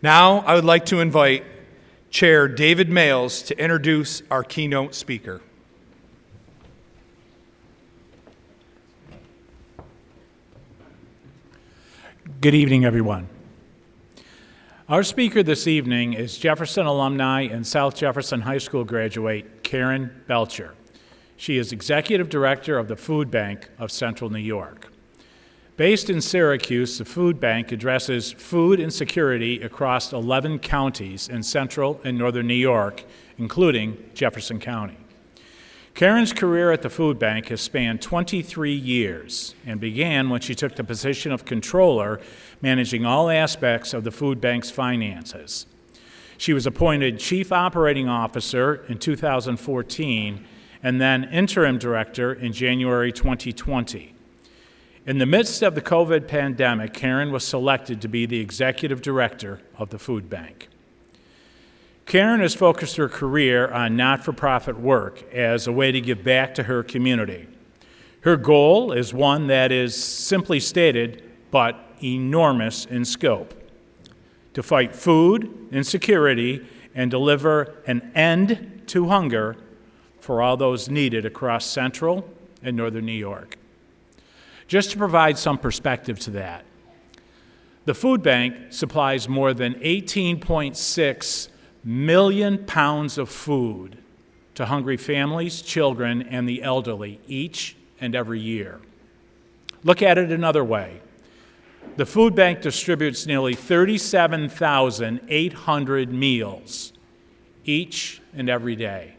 Now, I would like to invite Chair David Males to introduce our keynote speaker. Good evening, everyone. Our speaker this evening is Jefferson alumni and South Jefferson High School graduate Karen Belcher. She is Executive Director of the Food Bank of Central New York. Based in Syracuse, the Food Bank addresses food insecurity across 11 counties in Central and Northern New York, including Jefferson County. Karen's career at the Food Bank has spanned 23 years and began when she took the position of controller, managing all aspects of the Food Bank's finances. She was appointed Chief Operating Officer in 2014 and then Interim Director in January 2020. In the midst of the COVID pandemic, Karen was selected to be the Executive Director of the Food Bank. Karen has focused her career on not-for-profit work as a way to give back to her community. Her goal is one that is simply stated, but enormous in scope: to fight food insecurity and deliver an end to hunger for all those needed across Central and Northern New York. Just to provide some perspective to that, the Food Bank supplies more than 18.6 million pounds of food to hungry families, children, and the elderly each and every year. Look at it another way. The Food Bank distributes nearly 37,800 meals each and every day.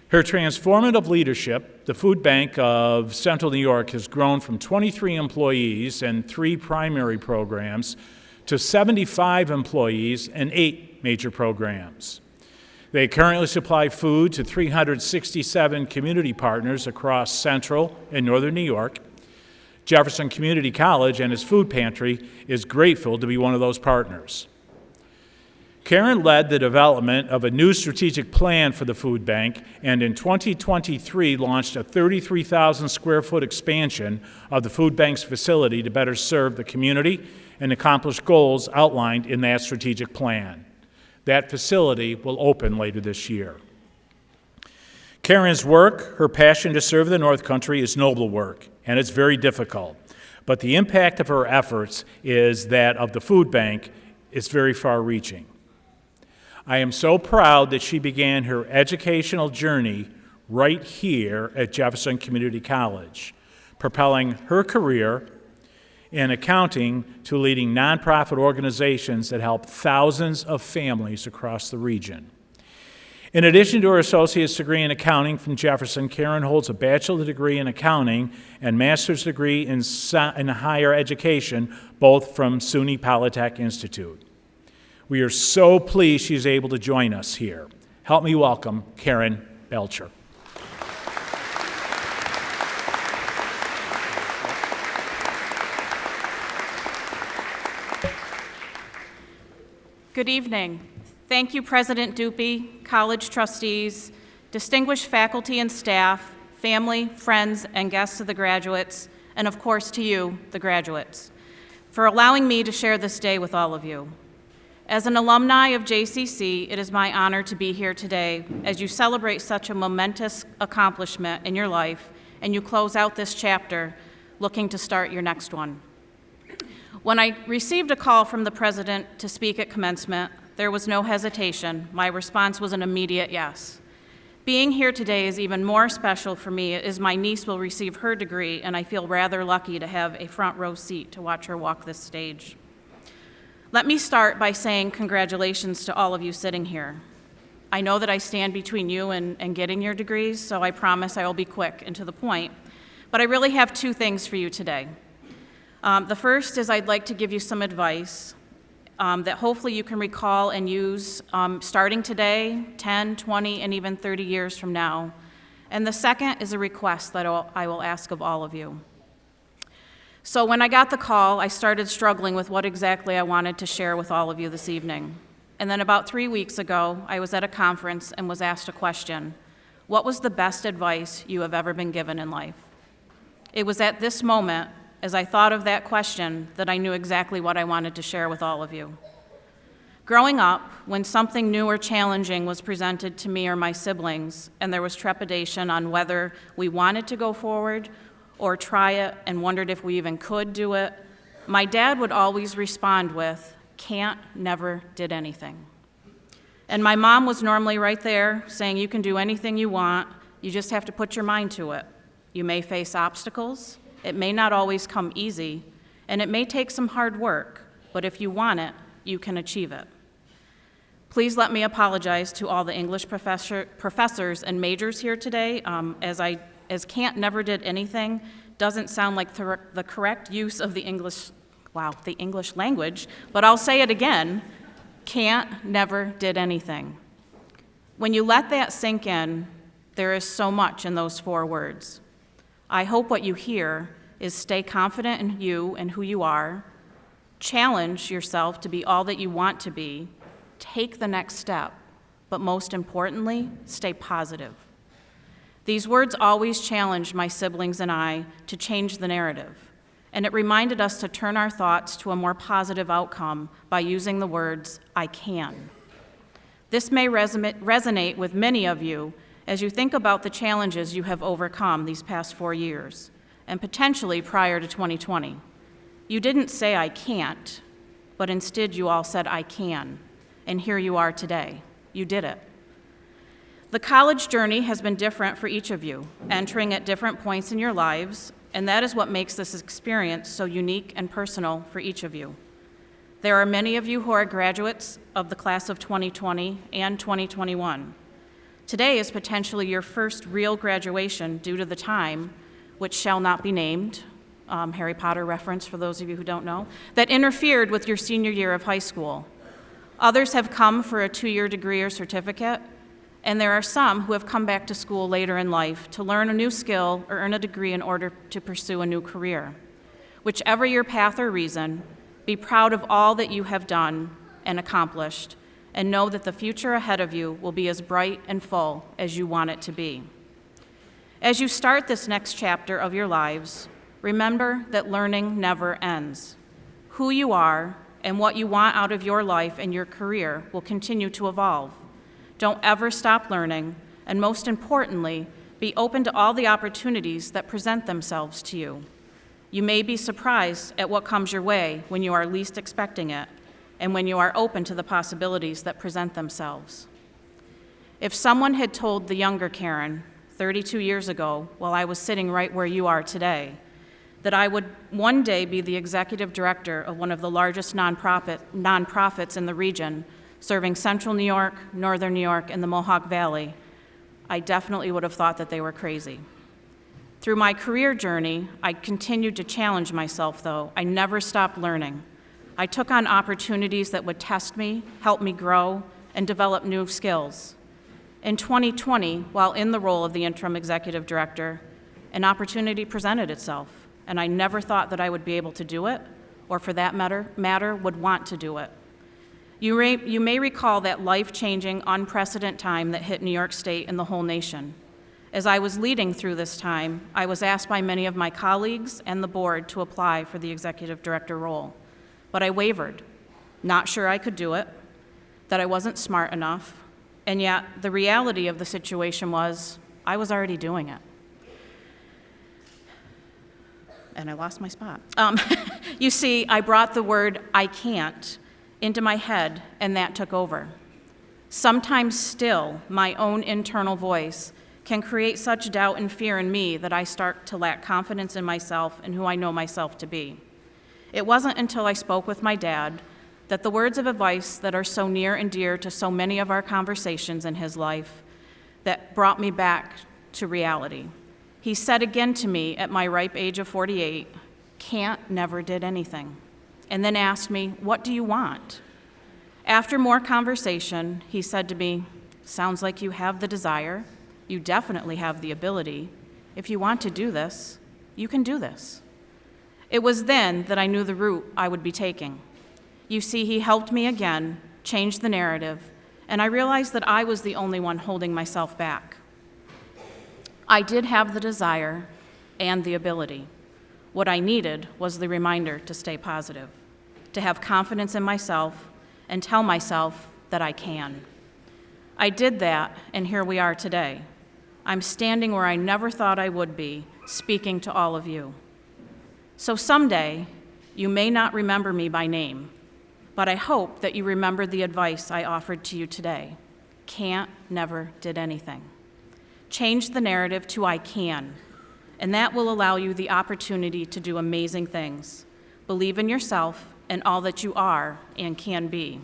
Her transformative leadership, the Food Bank of Central New York has grown from 23 employees and 3 primary programs to 75 employees and 8 major programs. They currently supply food to 367 community partners across Central and Northern New York. Jefferson Community College and its food pantry is grateful to be one of those partners. Karen led the development of a new strategic plan for the Food Bank, and in 2023 launched a 33,000 square foot expansion of the Food Bank's facility to better serve the community and accomplish goals outlined in that strategic plan. That facility will open later this year. Karen's work, her passion to serve the North Country, is noble work, and it's very difficult. But the impact of her efforts is that of the Food Bank is very far-reaching. I am so proud that she began her educational journey right here at Jefferson Community College, propelling her career in accounting to leading nonprofit organizations that help thousands of families across the region. In addition to her associate's degree in accounting from Jefferson, Karen holds a bachelor's degree in accounting and master's degree in higher education, both from SUNY Polytech Institute. We are so pleased she's able to join us here. Help me welcome Karen Belcher. Good evening. Thank you, President Dupe, college trustees, distinguished faculty and staff, family, friends, and guests of the graduates, and of course to you, the graduates, for allowing me to share this day with all of you. As an alumni of JCC, it is my honor to be here today as you celebrate such a momentous accomplishment in your life and you close out this chapter looking to start your next one. When I received a call from the president to speak at commencement, there was no hesitation. My response was an immediate yes. Being here today is even more special for me as my niece will receive her degree, and I feel rather lucky to have a front row seat to watch her walk this stage. Let me start by saying congratulations to all of you sitting here. I know that I stand between you and getting your degrees, so I promise I will be quick and to the point. But I really have 2 things for you today. The first is I'd like to give you some advice that hopefully you can recall and use starting today, 10, 20, and even 30 years from now. And the second is a request that I will ask of all of you. So when I got the call, I started struggling with what exactly I wanted to share with all of you this evening. And then about 3 weeks ago, I was at a conference and was asked a question: what was the best advice you have ever been given in life? It was at this moment, as I thought of that question, that I knew exactly what I wanted to share with all of you. Growing up, when something new or challenging was presented to me or my siblings, and there was trepidation on whether we wanted to go forward or try it and wondered if we even could do it, my dad would always respond with, "Can't, never, did anything." And my mom was normally right there saying, "You can do anything you want, you just have to put your mind to it. You may face obstacles, it may not always come easy, and it may take some hard work, but if you want it, you can achieve it." Please let me apologize to all the English professors and majors here today, as "can't, never, did anything" doesn't sound like the correct use of the English language, but I'll say it again, can't, never, did anything. When you let that sink in, there is so much in those 4 words. I hope what you hear is stay confident in you and who you are, challenge yourself to be all that you want to be, take the next step, but most importantly, stay positive. These words always challenged my siblings and I to change the narrative, and it reminded us to turn our thoughts to a more positive outcome by using the words, "I can." This may resonate with many of you as you think about the challenges you have overcome these past 4 years, and potentially prior to 2020. You didn't say, "I can't," but instead you all said, "I can," and here you are today. You did it. The college journey has been different for each of you, entering at different points in your lives, and that is what makes this experience so unique and personal for each of you. There are many of you who are graduates of the class of 2020 and 2021. Today is potentially your first real graduation due to the time, which shall not be named, Harry Potter reference for those of you who don't know, that interfered with your senior year of high school. Others have come for a 2-year degree or certificate, and there are some who have come back to school later in life to learn a new skill or earn a degree in order to pursue a new career. Whichever your path or reason, be proud of all that you have done and accomplished, and know that the future ahead of you will be as bright and full as you want it to be. As you start this next chapter of your lives, remember that learning never ends. Who you are and what you want out of your life and your career will continue to evolve. Don't ever stop learning, and most importantly, be open to all the opportunities that present themselves to you. You may be surprised at what comes your way when you are least expecting it, and when you are open to the possibilities that present themselves. If someone had told the younger Karen 32 years ago, while I was sitting right where you are today, that I would one day be the executive director of one of the largest nonprofits in the region, serving Central New York, Northern New York, and the Mohawk Valley, I definitely would have thought that they were crazy. Through my career journey, I continued to challenge myself, though. I never stopped learning. I took on opportunities that would test me, help me grow, and develop new skills. In 2020, while in the role of the interim executive director, an opportunity presented itself, and I never thought that I would be able to do it, or for that matter, would want to do it. You may recall that life-changing, unprecedented time that hit New York State and the whole nation. As I was leading through this time, I was asked by many of my colleagues and the board to apply for the executive director role. But I wavered, not sure I could do it, that I wasn't smart enough, and yet the reality of the situation was I was already doing it. And I lost my spot. You see, I brought the word "I can't" into my head, and that took over. Sometimes still, my own internal voice can create such doubt and fear in me that I start to lack confidence in myself and who I know myself to be. It wasn't until I spoke with my dad that the words of advice that are so near and dear to so many of our conversations in his life that brought me back to reality. He said again to me at my ripe age of 48, "Can't, never, did anything," and then asked me, "What do you want?" After more conversation, he said to me, "Sounds like you have the desire. You definitely have the ability. If you want to do this, you can do this." It was then that I knew the route I would be taking. You see, he helped me again, change the narrative, and I realized that I was the only one holding myself back. I did have the desire and the ability. What I needed was the reminder to stay positive, to have confidence in myself, and tell myself that I can. I did that, and here we are today. I'm standing where I never thought I would be, speaking to all of you. So someday, you may not remember me by name, but I hope that you remember the advice I offered to you today. Can't, never, did anything. Change the narrative to I can, and that will allow you the opportunity to do amazing things. Believe in yourself and all that you are and can be.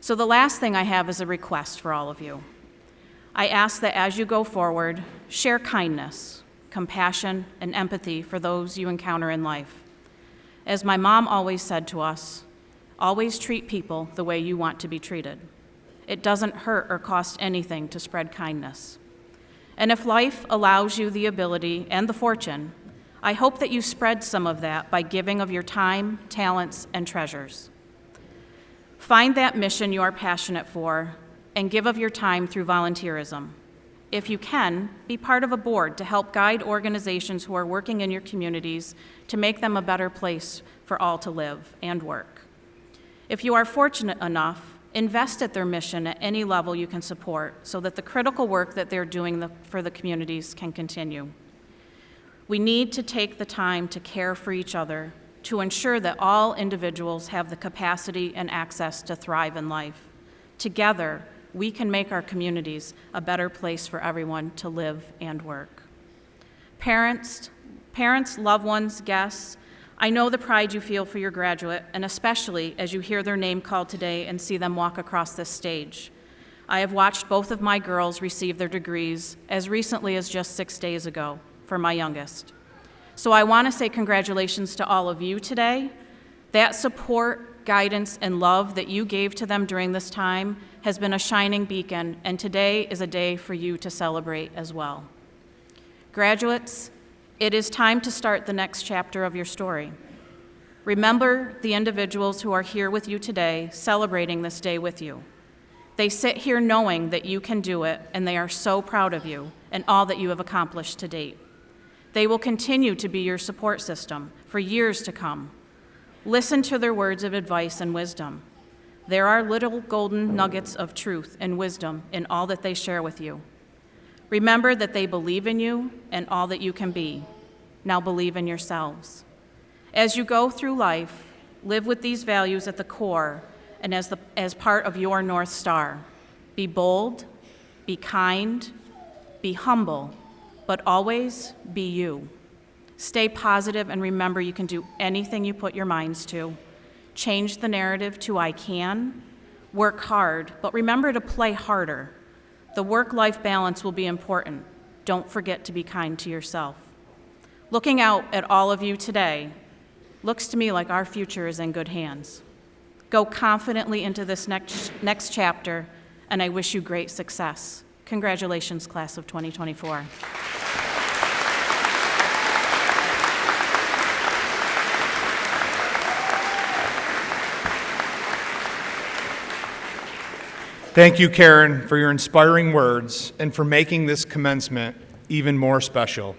So the last thing I have is a request for all of you. I ask that as you go forward, share kindness, compassion, and empathy for those you encounter in life. As my mom always said to us, always treat people the way you want to be treated. It doesn't hurt or cost anything to spread kindness. And if life allows you the ability and the fortune, I hope that you spread some of that by giving of your time, talents, and treasures. Find that mission you are passionate for and give of your time through volunteerism. If you can, be part of a board to help guide organizations who are working in your communities to make them a better place for all to live and work. If you are fortunate enough, invest at their mission at any level you can support so that the critical work that they're doing for the communities can continue. We need to take the time to care for each other, to ensure that all individuals have the capacity and access to thrive in life. Together, we can make our communities a better place for everyone to live and work. Parents, loved ones, guests, I know the pride you feel for your graduate, and especially as you hear their name called today and see them walk across this stage. I have watched both of my girls receive their degrees as recently as just 6 days ago for my youngest. So I want to say congratulations to all of you today. That support, guidance, and love that you gave to them during this time has been a shining beacon, and today is a day for you to celebrate as well. Graduates, it is time to start the next chapter of your story. Remember the individuals who are here with you today, celebrating this day with you. They sit here knowing that you can do it, and they are so proud of you and all that you have accomplished to date. They will continue to be your support system for years to come. Listen to their words of advice and wisdom. There are little golden nuggets of truth and wisdom in all that they share with you. Remember that they believe in you and all that you can be. Now believe in yourselves. As you go through life, live with these values at the core and as part of your North Star. Be bold, be kind, be humble, but always be you. Stay positive and remember you can do anything you put your minds to. Change the narrative to I can. Work hard, but remember to play harder. The work-life balance will be important. Don't forget to be kind to yourself. Looking out at all of you today, looks to me like our future is in good hands. Go confidently into this next chapter, and I wish you great success. Congratulations, class of 2024. Thank you, Karen, for your inspiring words and for making this commencement even more special.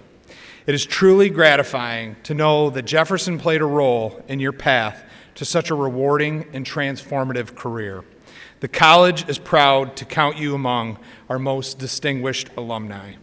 It is truly gratifying to know that Jefferson played a role in your path to such a rewarding and transformative career. The college is proud to count you among our most distinguished alumni.